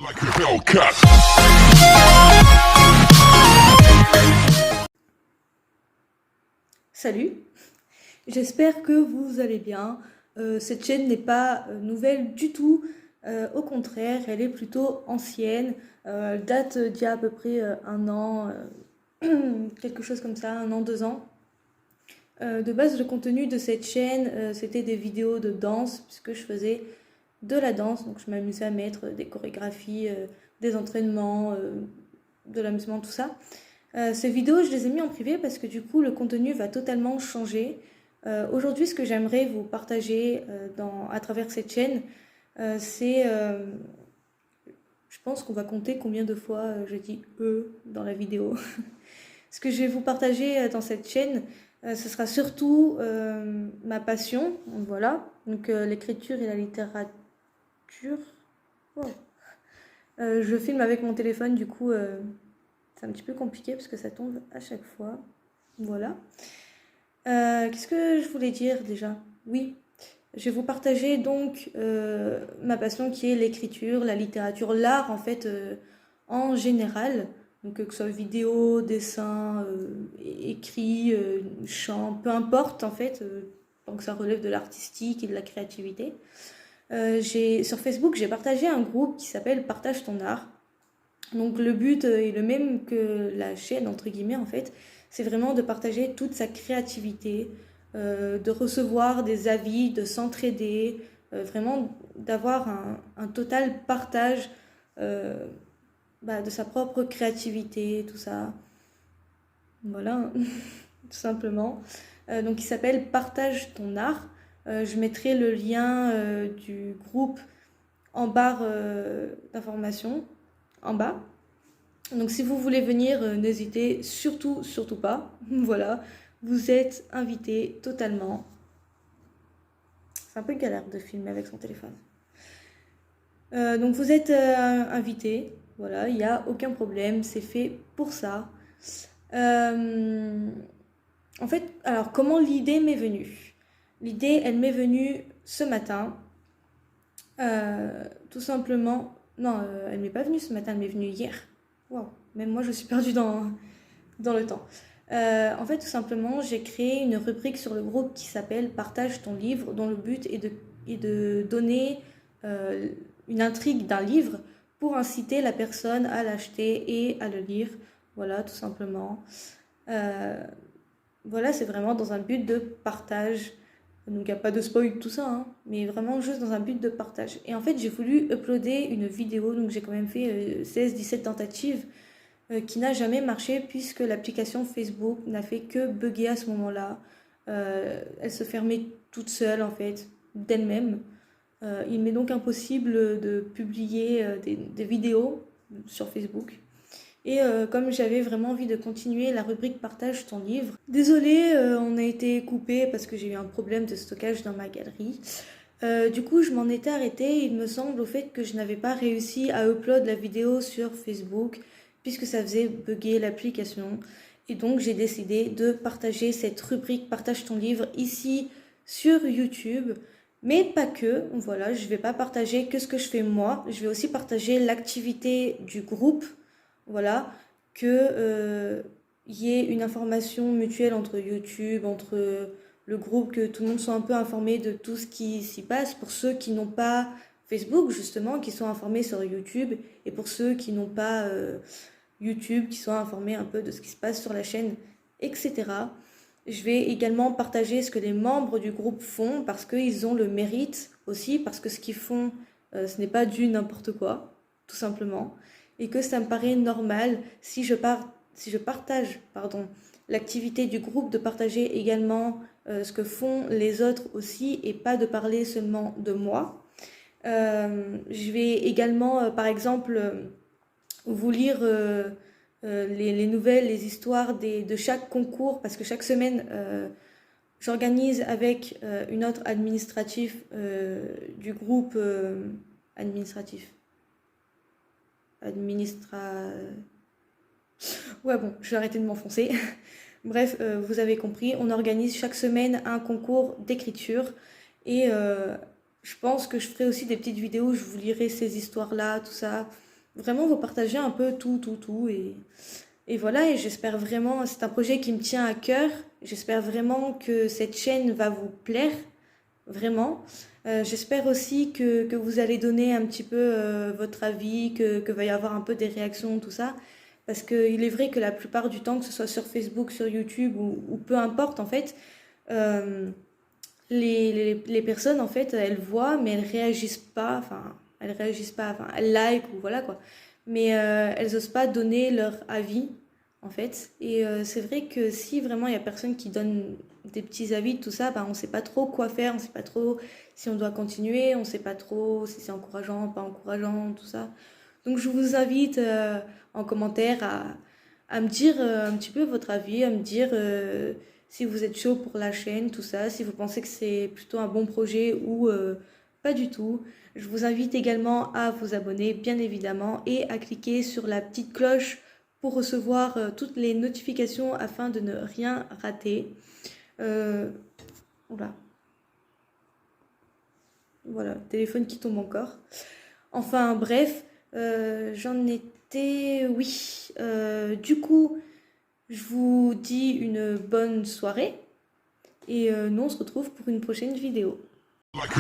Like a Hellcat. Salut, j'espère que vous allez bien. Cette chaîne n'est pas nouvelle du tout, au contraire, elle est plutôt ancienne. Elle date d'il y a à peu près un an, quelque chose comme ça, un an, 2 ans. De base, le contenu de cette chaîne, c'était des vidéos de danse, puisque je faisais de la danse, donc je m'amusais à mettre des chorégraphies, des entraînements, de l'amusement, tout ça. Ces vidéos, je les ai mis en privé parce que du coup, le contenu va totalement changer. Aujourd'hui, ce que j'aimerais vous partager à travers cette chaîne, c'est, je pense qu'on va compter combien de fois je dis dans la vidéo. Ce que je vais vous partager dans cette chaîne, ce sera surtout ma passion, voilà, donc l'écriture et la littérature. Oh. Je filme avec mon téléphone, du coup, c'est un petit peu compliqué parce que ça tombe à chaque fois. Voilà. Qu'est-ce que je voulais dire déjà? Oui, je vais vous partager donc ma passion qui est l'écriture, la littérature, l'art en fait en général. Donc que ce soit vidéo, dessin, écrit, chant, peu importe en fait, tant que ça relève de l'artistique et de la créativité. Sur Facebook, j'ai partagé un groupe qui s'appelle Partage ton art. Donc le but est le même que la chaîne, entre guillemets, en fait. C'est vraiment de partager toute sa créativité, de recevoir des avis, de s'entraider, vraiment d'avoir un total partage de sa propre créativité, tout ça. Voilà, tout simplement. Donc il s'appelle Partage ton art. Je mettrai le lien du groupe en barre d'information, en bas. Donc si vous voulez venir, n'hésitez surtout pas. Voilà, vous êtes invité totalement. C'est un peu galère de filmer avec son téléphone. Donc vous êtes invité. Voilà, il n'y a aucun problème, c'est fait pour ça. En fait, alors comment l'idée m'est venue? L'idée, elle m'est venue ce matin. Tout simplement. Non, elle m'est pas venue ce matin, elle m'est venue hier. Wow, même moi je suis perdue dans le temps. En fait, tout simplement, j'ai créé une rubrique sur le groupe qui s'appelle Partage ton livre, dont le but est de donner une intrigue d'un livre pour inciter la personne à l'acheter et à le lire. Voilà, tout simplement. Voilà, c'est vraiment dans un but de partage. Donc il n'y a pas de spoil, tout ça, hein, mais vraiment juste dans un but de partage. Et en fait, j'ai voulu uploader une vidéo, donc j'ai quand même fait 16-17 tentatives qui n'a jamais marché puisque l'application Facebook n'a fait que bugger à ce moment-là. Elle se fermait toute seule en fait, d'elle-même. Il m'est donc impossible de publier des vidéos sur Facebook. Et comme j'avais vraiment envie de continuer la rubrique Partage ton livre, désolée, on a été coupé parce que j'ai eu un problème de stockage dans ma galerie. Du coup, je m'en étais arrêtée, il me semble, au fait que je n'avais pas réussi à upload la vidéo sur Facebook puisque ça faisait bugger l'application. Et donc, j'ai décidé de partager cette rubrique Partage ton livre ici sur YouTube. Mais pas que, voilà, je ne vais pas partager que ce que je fais moi, je vais aussi partager l'activité du groupe, voilà, que y ait une information mutuelle entre YouTube, entre le groupe, que tout le monde soit un peu informé de tout ce qui s'y passe, pour ceux qui n'ont pas Facebook justement, qui sont informés sur YouTube, et pour ceux qui n'ont pas YouTube, qui soient informés un peu de ce qui se passe sur la chaîne, etc. Je vais également partager ce que les membres du groupe font, parce qu'ils ont le mérite aussi, parce que ce qu'ils font, ce n'est pas du n'importe quoi, tout simplement, et que ça me paraît normal si je partage l'activité du groupe, de partager également ce que font les autres aussi, et pas de parler seulement de moi. Je vais également, par exemple, vous lire les nouvelles, les histoires de chaque concours, parce que chaque semaine, j'organise avec une autre administrative du groupe administratif. Ouais, bon, je vais arrêter de m'enfoncer. Bref, vous avez compris, on organise chaque semaine un concours d'écriture et je pense que je ferai aussi des petites vidéos où je vous lirai ces histoires-là, tout ça. vraiment vous partager un peu tout. Et voilà, et j'espère vraiment, c'est un projet qui me tient à cœur. J'espère vraiment que cette chaîne va vous plaire, vraiment. J'espère aussi que vous allez donner un petit peu votre avis, que va y avoir un peu des réactions, tout ça. Parce qu'il est vrai que la plupart du temps, que ce soit sur Facebook, sur YouTube ou peu importe en fait, euh, les personnes en fait, elles voient mais elles réagissent pas, enfin elles like ou voilà quoi. Mais elles osent pas donner leur avis en fait. Et c'est vrai que si vraiment il y a personne qui donne des petits avis, tout ça, ben, on sait pas trop quoi faire, on sait pas trop si on doit continuer, on sait pas trop si c'est encourageant, pas encourageant, tout ça. Donc je vous invite en commentaire à me dire un petit peu votre avis, à me dire si vous êtes chaud pour la chaîne, tout ça, si vous pensez que c'est plutôt un bon projet ou pas du tout. Je vous invite également à vous abonner, bien évidemment, et à cliquer sur la petite cloche pour recevoir toutes les notifications afin de ne rien rater. Oula. Voilà, téléphone qui tombe encore. Enfin bref, j'en étais... Oui. Du coup, je vous dis une bonne soirée. Et nous, on se retrouve pour une prochaine vidéo. Like